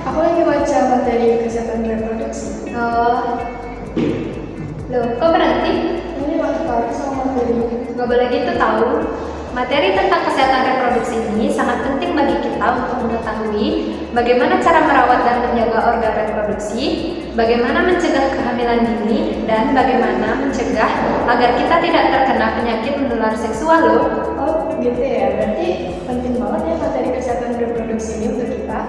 Aku lagi baca materi kesehatan reproduksi. Loh, kok berhenti? Ini gak tertarik sama materi. Gak boleh gitu tahu. Materi tentang kesehatan reproduksi ini sangat penting bagi kita untuk mengetahui bagaimana cara merawat dan menjaga organ reproduksi, bagaimana mencegah kehamilan dini, dan bagaimana mencegah agar kita tidak terkena penyakit menular seksual loh. Oh gitu ya, berarti penting banget ya materi kesehatan reproduksi ini untuk kita.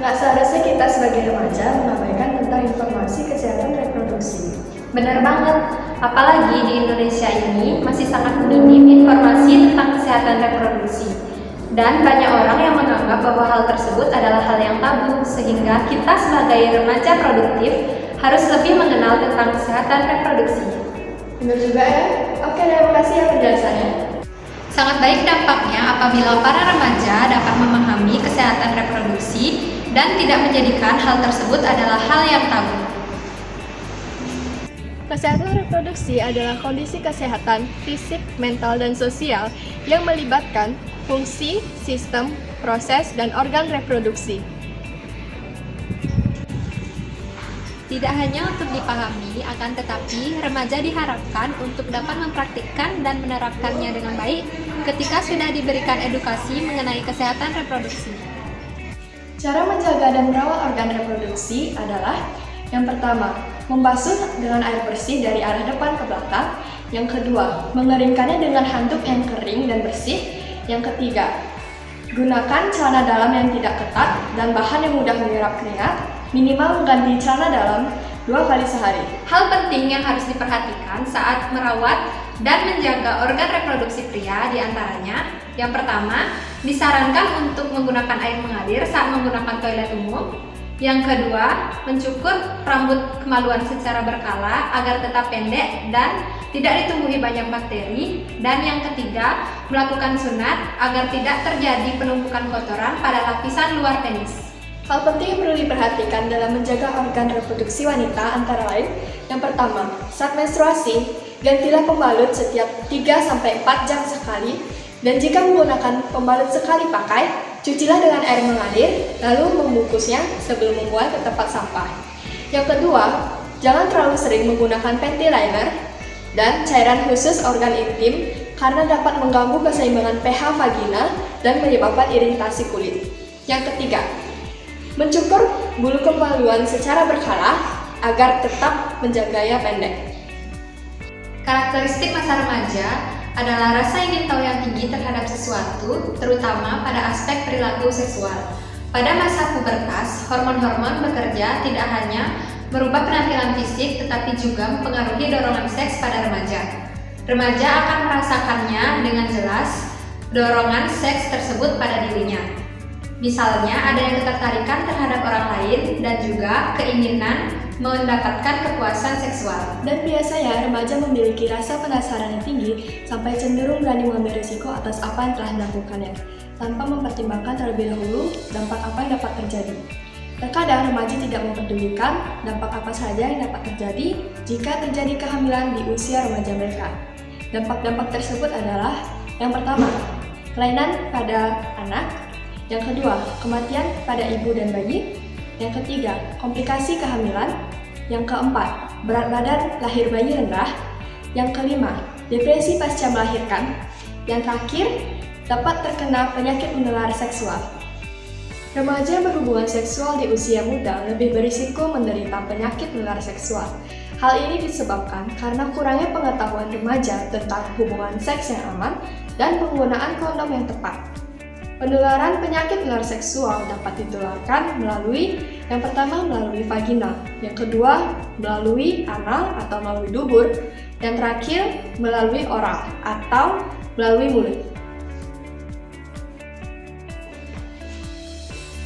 Nggak seharusnya kita sebagai remaja mengabaikan tentang informasi kesehatan reproduksi. Benar banget, apalagi di Indonesia ini masih sangat minim informasi tentang kesehatan reproduksi. Dan banyak orang yang menganggap bahwa hal tersebut adalah hal yang tabu, sehingga kita sebagai remaja produktif harus lebih mengenal tentang kesehatan reproduksi. Benar juga ya. Oke, terima kasih ya penjelasannya. Sangat baik dampaknya apabila para remaja dapat memahami kesehatan reproduksi dan tidak menjadikan hal tersebut adalah hal yang tabu. Kesehatan reproduksi adalah kondisi kesehatan fisik, mental, dan sosial yang melibatkan fungsi, sistem, proses, dan organ reproduksi. Tidak hanya untuk dipahami, akan tetapi remaja diharapkan untuk dapat mempraktikkan dan menerapkannya dengan baik ketika sudah diberikan edukasi mengenai kesehatan reproduksi. Cara menjaga dan merawat organ reproduksi adalah yang pertama, membasuh dengan air bersih dari arah depan ke belakang. Yang kedua, mengeringkannya dengan handuk yang kering dan bersih. Yang ketiga, gunakan celana dalam yang tidak ketat dan bahan yang mudah menyerap keringat. Minimal mengganti celana dalam 2 kali sehari. Hal penting yang harus diperhatikan saat merawat dan menjaga organ reproduksi pria diantaranya: yang pertama, disarankan untuk menggunakan air mengalir saat menggunakan toilet umum. Yang kedua, mencukur rambut kemaluan secara berkala agar tetap pendek dan tidak ditumbuhi banyak bakteri. Dan yang ketiga, melakukan sunat agar tidak terjadi penumpukan kotoran pada lapisan luar penis. Hal penting yang perlu diperhatikan dalam menjaga organ reproduksi wanita antara lain: yang pertama, saat menstruasi, gantilah pembalut setiap 3-4 jam sekali. Dan jika menggunakan pembalut sekali pakai, cucilah dengan air mengalir, lalu membungkusnya sebelum membuang ke tempat sampah. Yang kedua, jangan terlalu sering menggunakan panty liner dan cairan khusus organ intim karena dapat mengganggu keseimbangan pH vagina dan menyebabkan iritasi kulit. Yang ketiga, mencukur bulu kemaluan secara berkala agar tetap menjaganya pendek. Karakteristik masa remaja adalah rasa ingin tahu yang tinggi terhadap sesuatu, terutama pada aspek perilaku seksual. Pada masa pubertas, hormon-hormon bekerja tidak hanya merubah penampilan fisik, tetapi juga mempengaruhi dorongan seks pada remaja. Remaja akan merasakannya dengan jelas dorongan seks tersebut pada dirinya. Misalnya, ada yang ketertarikan terhadap orang lain dan juga keinginan mendapatkan kepuasan seksual. Dan biasanya remaja memiliki rasa penasaran yang tinggi sampai cenderung berani mengambil risiko atas apa yang telah dilakukannya, tanpa mempertimbangkan terlebih dahulu dampak apa yang dapat terjadi. Terkadang remaja tidak mempedulikan dampak apa saja yang dapat terjadi jika terjadi kehamilan di usia remaja mereka. Dampak-dampak tersebut adalah: yang pertama, kelainan pada anak; yang kedua, kematian pada ibu dan bayi; yang ketiga, komplikasi kehamilan; yang keempat, berat badan lahir bayi rendah; yang kelima, depresi pasca melahirkan; yang terakhir, dapat terkena penyakit menular seksual. Remaja yang berhubungan seksual di usia muda lebih berisiko menderita penyakit menular seksual. Hal ini disebabkan karena kurangnya pengetahuan remaja tentang hubungan seks yang aman dan penggunaan kondom yang tepat. Penularan penyakit menular seksual dapat ditularkan melalui: yang pertama, melalui vagina; yang kedua, melalui anal atau melalui dubur; yang terakhir, melalui oral atau melalui mulut.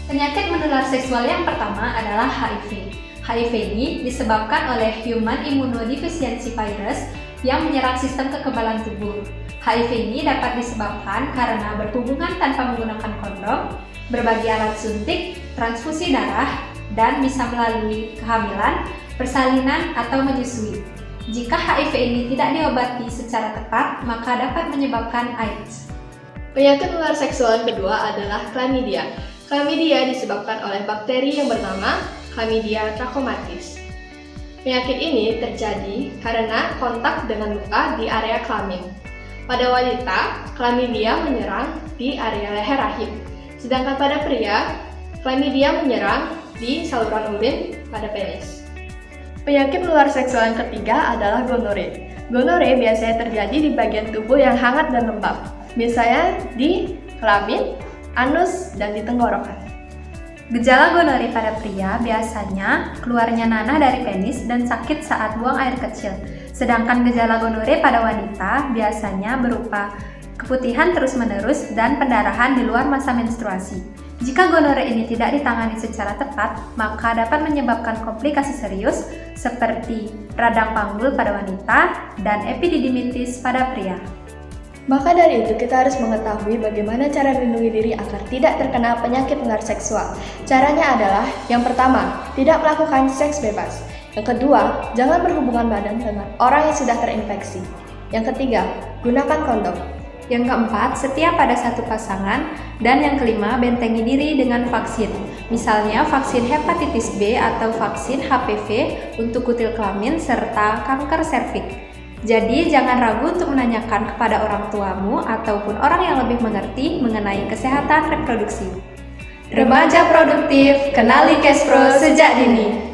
Penyakit menular seksual yang pertama adalah HIV. HIV ini disebabkan oleh Human Immunodeficiency Virus yang menyerang sistem kekebalan tubuh. HIV ini dapat disebabkan karena berhubungan tanpa menggunakan kondom, berbagi alat suntik, transfusi darah, dan bisa melalui kehamilan, persalinan, atau menyusui. Jika HIV ini tidak diobati secara tepat, maka dapat menyebabkan AIDS. Penyakit menular seksual yang kedua adalah chlamydia. Chlamydia disebabkan oleh bakteri yang bernama Chlamydia trachomatis. Penyakit ini terjadi karena kontak dengan luka di area kelamin. Pada wanita, Chlamydia menyerang di area leher rahim, sedangkan pada pria, Chlamydia menyerang di saluran urin pada penis. Penyakit menular seksual yang ketiga adalah gonore. Gonore biasanya terjadi di bagian tubuh yang hangat dan lembab, misalnya di kelamin, anus, dan di tenggorokan. Gejala gonore pada pria biasanya keluarnya nanah dari penis dan sakit saat buang air kecil. Sedangkan gejala gonore pada wanita biasanya berupa keputihan terus-menerus dan pendarahan di luar masa menstruasi. Jika gonore ini tidak ditangani secara tepat, maka dapat menyebabkan komplikasi serius seperti radang panggul pada wanita dan epididymitis pada pria. Maka dari itu kita harus mengetahui bagaimana cara melindungi diri agar tidak terkena penyakit menular seksual. Caranya adalah, yang pertama, tidak melakukan seks bebas. Yang kedua, jangan berhubungan badan dengan orang yang sudah terinfeksi. Yang ketiga, gunakan kondom. Yang keempat, setia pada satu pasangan. Dan yang kelima, bentengi diri dengan vaksin. Misalnya vaksin hepatitis B atau vaksin HPV untuk kutil kelamin serta kanker serviks. Jadi jangan ragu untuk menanyakan kepada orang tuamu ataupun orang yang lebih mengerti mengenai kesehatan reproduksi. Remaja produktif, kenali Cashpro sejak dini.